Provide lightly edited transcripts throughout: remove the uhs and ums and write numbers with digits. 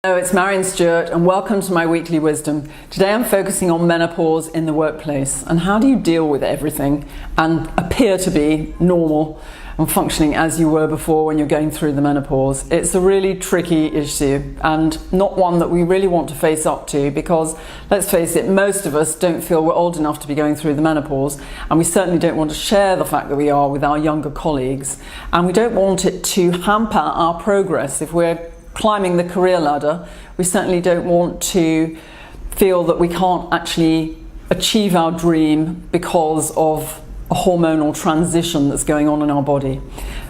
Hello, it's Maryon Stewart and welcome to my weekly wisdom. Today I'm focusing on menopause in the workplace and how do you deal with everything and appear to be normal and functioning as you were before when you're going through the menopause. It's a really tricky issue and not one that we really want to face up to because, let's face it, most of us don't feel we're old enough to be going through the menopause, and we certainly don't want to share the fact that we are with our younger colleagues, and we don't want it to hamper our progress. If we're climbing the career ladder, we certainly don't want to feel that we can't actually achieve our dream because of a hormonal transition that's going on in our body.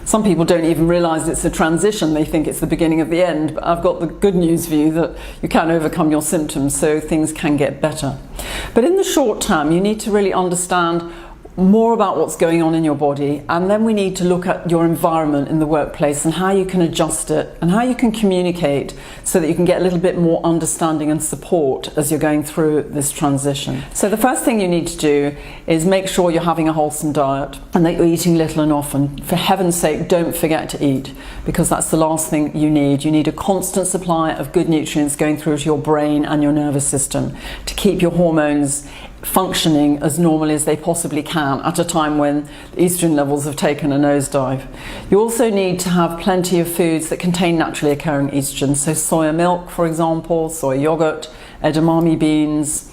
Some people don't even realize it's a transition, they think it's the beginning of the end, but I've got the good news for you that you can overcome your symptoms, so things can get better. But in the short term, you need to really understand more about what's going on in your body, and then we need to look at your environment in the workplace and how you can adjust it and how you can communicate so that you can get a little bit more understanding and support as you're going through this transition. So the first thing you need to do is make sure you're having a wholesome diet and that you're eating little and often. For heaven's sake, don't forget to eat, because that's the last thing you need. You need a constant supply of good nutrients going through to your brain and your nervous system to keep your hormones functioning as normally as they possibly can at a time when the estrogen levels have taken a nosedive. You also need to have plenty of foods that contain naturally occurring estrogen, so soya milk, for example, soy yogurt, edamame beans,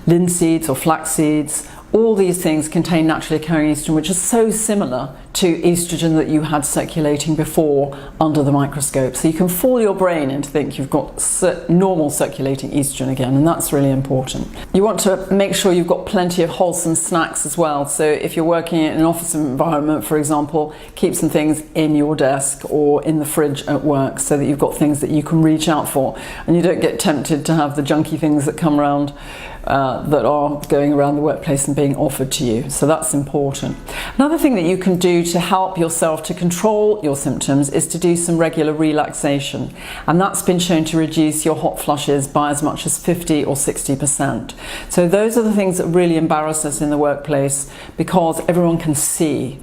linseeds or flax seeds. All these things contain naturally occurring estrogen, which is so similar to estrogen that you had circulating before under the microscope. So you can fool your brain and think you've got normal circulating estrogen again, and that's really important. You want to make sure you've got plenty of wholesome snacks as well. So if you're working in an office environment, for example, keep some things in your desk or in the fridge at work so that you've got things that you can reach out for and you don't get tempted to have the junky things that come around that are going around the workplace and being offered to you. So that's important. Another thing that you can do to help yourself to control your symptoms is to do some regular relaxation, and that's been shown to reduce your hot flushes by as much as 50 or 60%. So those are the things that really embarrass us in the workplace because everyone can see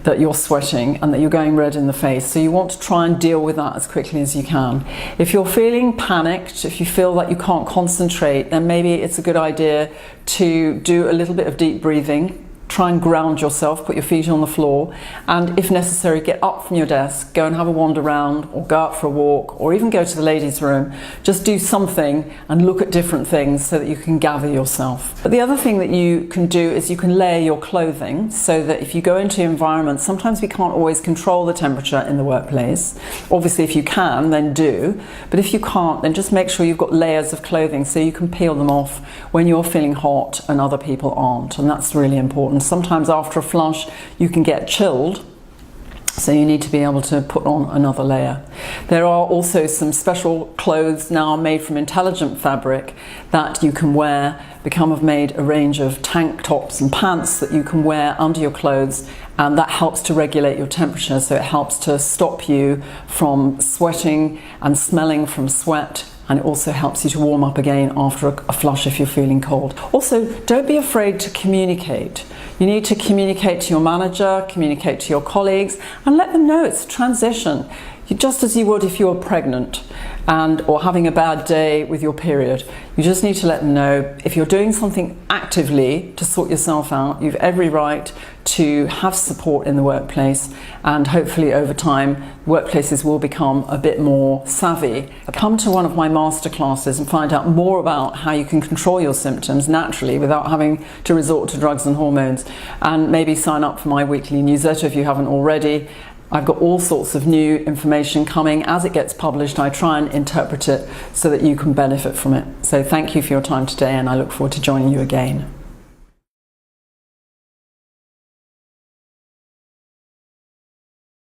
that you're sweating and that you're going red in the face. So you want to try and deal with that as quickly as you can. If you're feeling panicked, if you feel that you can't concentrate, then maybe it's a good idea to do a little bit of deep breathing. Try and ground yourself, put your feet on the floor, and if necessary, get up from your desk, go and have a wander around, or go out for a walk, or even go to the ladies' room. Just do something and look at different things so that you can gather yourself. But the other thing that you can do is you can layer your clothing so that if you go into environments, sometimes we can't always control the temperature in the workplace. Obviously, if you can, then do. But if you can't, then just make sure you've got layers of clothing so you can peel them off when you're feeling hot and other people aren't. And that's really important. Sometimes after a flush you can get chilled, so you need to be able to put on another layer. There are also some special clothes now made from intelligent fabric that you can wear. Become have made a range of tank tops and pants that you can wear under your clothes, and that helps to regulate your temperature, so it helps to stop you from sweating and smelling from sweat. And it also helps you to warm up again after a flush if you're feeling cold. Also, don't be afraid to communicate. You need to communicate to your manager, communicate to your colleagues, and let them know it's a transition. Just as you would if you were pregnant or having a bad day with your period. You just need to let them know. If you're doing something actively to sort yourself out, you've every right to have support in the workplace, and hopefully over time workplaces will become a bit more savvy. Come to one of my masterclasses and find out more about how you can control your symptoms naturally without having to resort to drugs and hormones, and maybe sign up for my weekly newsletter if you haven't already. I've got all sorts of new information coming. As it gets published, I try and interpret it so that you can benefit from it. So thank you for your time today, and I look forward to joining you again.